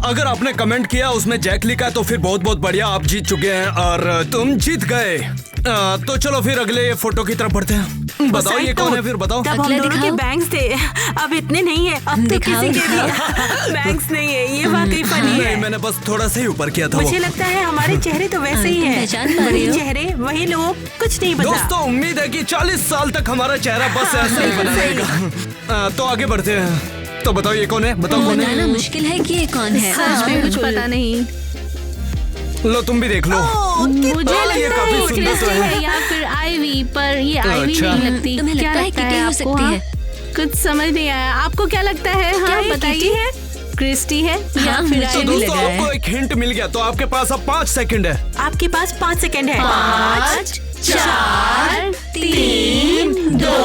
अगर आपने कमेंट किया उसमें जैक लिखा है, तो फिर बहुत बहुत बढ़िया, आप जीत चुके हैं और तुम जीत गए। तो चलो फिर अगले फोटो की तरफ बढ़ते हैं। बताओ ये कौन है, फिर बताओ। तब हम अगला दोनों के दिखाओ। बैंक्स थे, अब इतने नहीं है। अब तो दिखाओ, किसी के भी बैंक्स नहीं है। ये वाकई फनी नहीं, है। मैंने बस थोड़ा सा ही ऊपर किया था वो। मुझे लगता है हमारे चेहरे तो वैसे ही हैं। पहचान पा रही वही हो? चेहरे वही लोग, कुछ नहीं बदला। दोस्तों उम्मीद है कि 40 साल तक हमारा चेहरा बस ऐसा ही बना रहेगा। तो आगे बढ़ते हैं। तो बताओ ये कौन है? बताओ कौन है? बताना मुश्किल है कि ये कौन है। सच में कुछ पता नहीं। लो तुम भी देख लो। मुझे ये लगता काफी है सुंदर तो क्रिस्टी है। है या फिर आईवी, पर ये आईवी अच्छा। नहीं लगती। तुम्हें क्या लगता है किटी हो आपको, सकती हाँ? है? कुछ समझ नहीं आया। आपको क्या लगता है? हाँ ये बताइए। किटी है? क्रिस्टी है या हाँ, फिर मुझे तो आईवी? दोस्तों लग रहा है। आपको एक हिंट मिल गया। तो आपके पास अब 5 सेकंड है। आपके पास 5 सेकंड है। 5, 4, 3, 2,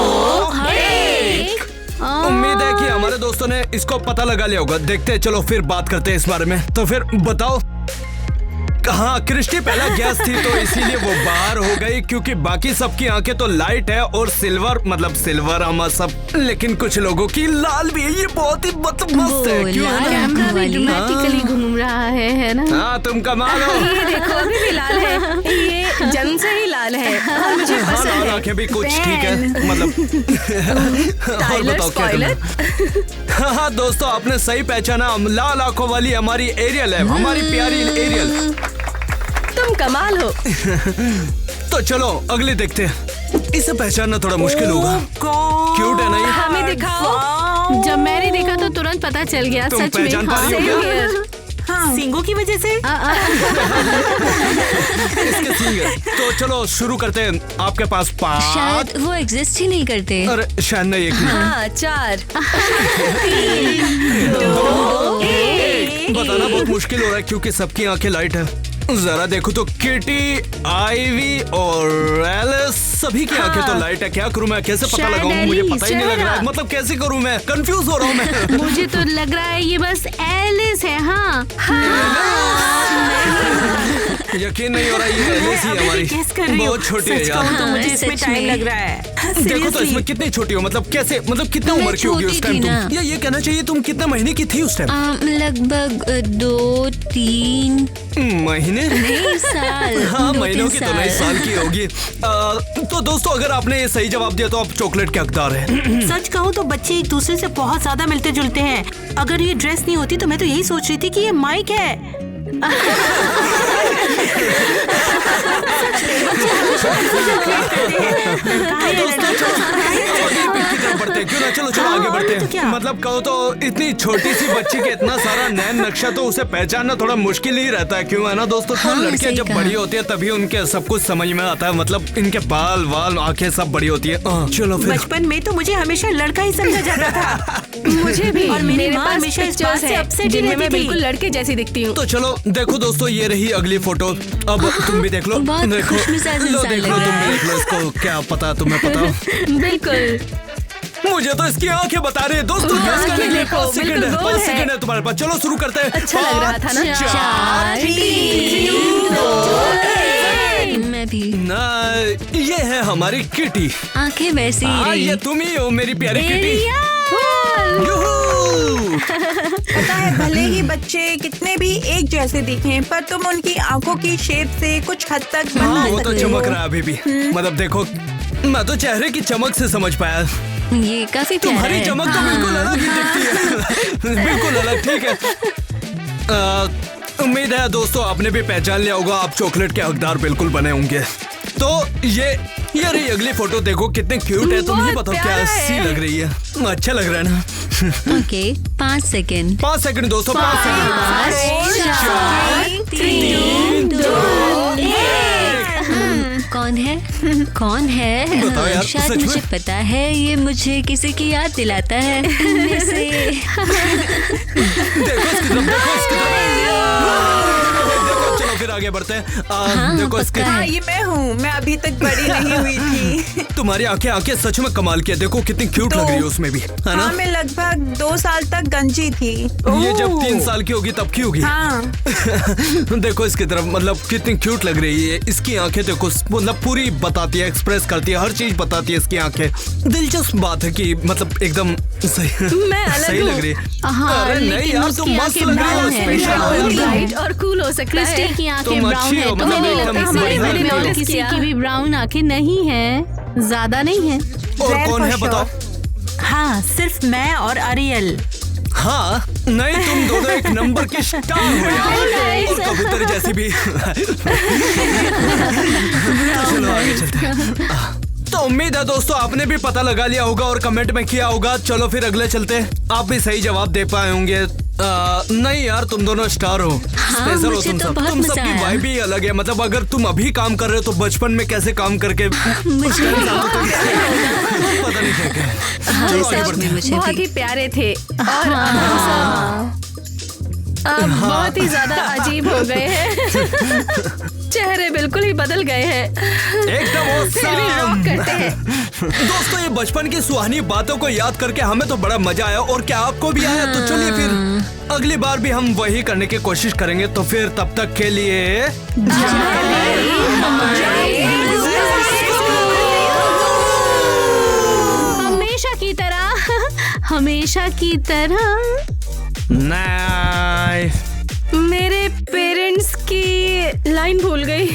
1। उम्मीद है कि हमारे दोस्तों ने इसको पता लगा लिया होगा। देखते हैं, चलो फिर बात करते हैं इस बारे में। तो फिर बताओ। हाँ, क्रिस्टी पहला गैस थी तो इसीलिए वो बाहर हो गई, क्योंकि बाकी सबकी आंखें तो लाइट है और सिल्वर, मतलब सिल्वर हम सब, लेकिन कुछ लोगों की लाल भी है। ये बहुत ही मस्त है, क्यों है ना? कैमरा भी वाली। ड्रामेटिकली घूम रहा है ना? हाँ तुम कमाल हो। ये देखो अभी भी लाल है, ये जन्म से ही लाल है और मुझे हाँ, पसंद लाल है। आंखें भी कुछ ठीक है, मतलब। और टाइलर बताओ क्या करना है? हाँ दोस्तों, आपने सही पहचाना। हम लाल आंखों वाली हमारी एरियल है, हमारी प्यारी एरियल। तुम कमाल हो। तो चलो अगले देखते हैं। इसे पहचानना थोड़ा मुश्किल होगा। क्यूट है ना ये? हमें दिखाओ। जब मैंने देखा तो तुरंत पता चल गया। तुम सच में। पहचान पा रही हो क्या? हाँ, सिंगों की वजह से। इसके सिंगर। तो चलो शुरू करते हैं। आपके पास 5। शायद वो एग्जिस्ट ही नहीं करते। अरे शायद नहीं, एक मिनट। हाँ 4, बताना बहुत मुश्किल हो रहा है क्योंकि सबकी आंखें लाइट है। जरा देखो तो किटी, आईवी और एलिस, सभी की आंखें तो लाइट है। क्या करूं मैं? कैसे पता शायद लगाऊं? मुझे एलिस, पता ही नहीं लग रहा है। चेहरा। मतलब कैसे करूं मैं? कंफ्यूज हो रहा हूं मैं। मुझे तो लग रहा है ये बस एलिस है। हाँ, यकीन नहीं हो रहा, ये एलिस ही है हमारी। गेस कर रही हूँ। बहुत छोटी है सच यार। कहूँ तो मुझे इसमें सच टाइम में। लग रहा है। देखो तो Seriously। इसमें कितनी छोटी हो, मतलब कैसे, मतलब कितना मैं उम्र की होगी उस छोटी टाइम थी ना। तुम? या ये कहना चाहिए तुम कितने महीने की थी उस टाइम? लगभग 2-3 महीने? नहीं साल। हाँ, 2-3 महीनों की तो नहीं, साल की होगी। तो दोस्तों अगर आपने ये सही जवाब दिया तो आप चॉकलेट के हकदार हैं। सच कहूँ तो बच्चे एक दूसरे से बहुत ज्यादा मिलते जुलते हैं। अगर ये ड्रेस नहीं होती तो मैं तो यही सोच रही थी कि ये माइक है। चलो आगे बढ़ते तो हैं। क्या? मतलब कहो तो इतनी छोटी सी बच्ची के इतना सारा नैन नक्शा तो उसे पहचानना थोड़ा मुश्किल ही रहता है, क्यों है ना दोस्तों? तो हाँ, लड़कियां सही जब कहा। बड़ी होती है तभी उनके सब कुछ समझ में आता है। मतलब इनके बाल वाल आंखें सब बड़ी होती है। चलो फिर। बचपन में तो मुझे हमेशा लड़का ही समझा जाता था। मुझे भी। और मेरी मेरे माँ पास हमेशा इस बात पिक्चर्स से है upset ही जिनमें रहती मैं थी। बिल्कुल लड़के जैसी दिखती हूँ। तो चलो देखो दोस्तों, ये रही अगली फोटो। अब तुम भी देख लो। बहुत देखो, खुशमिजाज लो इंसान देख लग लो, रहा तुम है। भी देख लो इसको। क्या पता, तुम्हें पता हो? बिल्कुल। मुझे तो इसकी आंखें बता रही है दोस्तों। हाँ, guess करने के लिए देखो, 5 सेकंड है। बिल्कुल गोल 5 है। सेकंड है तुम्हारे पास। चलो शुरू करते हैं। अच्छा लग रहा था ना? 4, 3, मैं भी। ना, ये है हमारी किटी। आंखें वैसी ही हाँ, रही। ये तुम ही हो मेरी प्यारी किटी। यूहू! पता है भले ही बच्चे कितने भी एक जैसे दिखें, पर तुम उनकी आंखों की शेप से कुछ हद तक हाँ, बता वो तो सकते चमक हो। रहा है अभी भी। मतलब देखो, मैं तो चेहरे की चमक से समझ पाया। ये काफी प्यारा तुम्हारी है। चमक तो बिल्कुल अलग ही दिखती है। बिल्कुल अलग, ठीक है। उम्मीद है दोस्तों आपने भी पहचान लिया होगा। आप चॉकलेट के हकदार बिल्कुल बने होंगे। तो ये रही अगली फोटो। देखो कितने क्यूट है। तुम ही बहुत बताओ प्यारा कैसी है। लग रही है? अच्छा लग रहा है ना? Okay 5 second. 5 सेकंड दोस्तों, 5 सेकंड। 4, 3, 2, कौन है? कौन है? बताओ यार, शायद सच में? मुझे पता है। ये मुझे किसी की याद दिलाता है। इनमें से देखो इसकी तरफ, देखो इसकी तरफ। देखो, चलो फिर आगे बढ़ते हैं। देखो इसके, हाँ, ये मैं हूँ। मैं अभी तक बड़ी नहीं हुई थी। तुम्हारी आंखें सच में कमाल की है। देखो कितनी क्यूट तो- लग रही है उसमें भी, है हाँ, ना? मैं लगभग 2 साल तक गंजी थी। ये जब 3 साल की होगी तब की होगी। हाँ, देखो इसकी तरफ, मतलब कितनी क्यूट लग रही है। इसकी आंखें देखो, मतलब पूरी बताती है, एक्सप्रेस करती है, हर चीज बताती है इसकी आंखें। दिलचस्प बात है कि मतलब एकदम सही, मैं अलग सही हूँ। लग रही है। हाँ, अरे नहीं लेकिन यार, उसकी तुम मस्त आंखें लग रही हो, ब्राउन है। स्पेशल हो ब्राउन यार। लाइट और कूल हो सकता है। क्रिस्टी की आंखें तुम ब्राउन अच्छी है। हो, तो मतलब मुझे एकदम लगता है बढ़िया हमारे लगती घर हो। में किसी की भी ब्राउन आंखें नहीं है, ज्यादा नहीं है। और Rare कौन for है sure. बताओ? हाँ, सिर्फ मैं और अरियल। हाँ नहीं, तुम दोनों एक नंबर की स्टार हो यार, और कबूतर जैसी भी। तो चलो आगे चलते हैं। तो उम्मीद है दोस्तों आपने भी पता लगा लिया होगा और कमेंट में किया होगा। चलो फिर अगले चलते हैं। आप भी सही जवाब दे पाए होंगे। नहीं यार, तुम दोनों स्टार हो, स्पेशल हो मुझे तुम तो सब। बहुत तुम मजा सबकी आया। वाइब ही अलग है। मतलब अगर तुम अभी काम कर रहे हो तो बचपन में कैसे काम करके मुझे पता नहीं क्या क्या। चलो आगे बढ़ते हैं। मुझे बहुत भी ही प्यारे थे और अब हम सब अब बहुत ही ज्यादा अजीब हो गए हैं। चेहरे बिल्कुल ही बदल गए हैं। एकदम फिर भी awesome। रॉक करते हैं। दोस्तों ये बचपन की सुहानी बातों को याद करके हमें तो बड़ा मजा आया, और क्या आपको भी आया? तो चलिए फिर अगली बार भी हम वही करने की कोशिश करेंगे। तो फिर तब तक के लिए हमेशा की तरह नहीं। मेरे पेरेंट्स की लाइन भूल गई।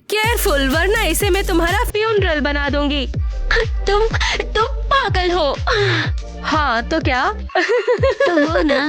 केयरफुल, वरना इसे मैं तुम्हारा फ्यूनरल बना दूंगी। तुम पागल हो। हाँ तो क्या? तो वो ना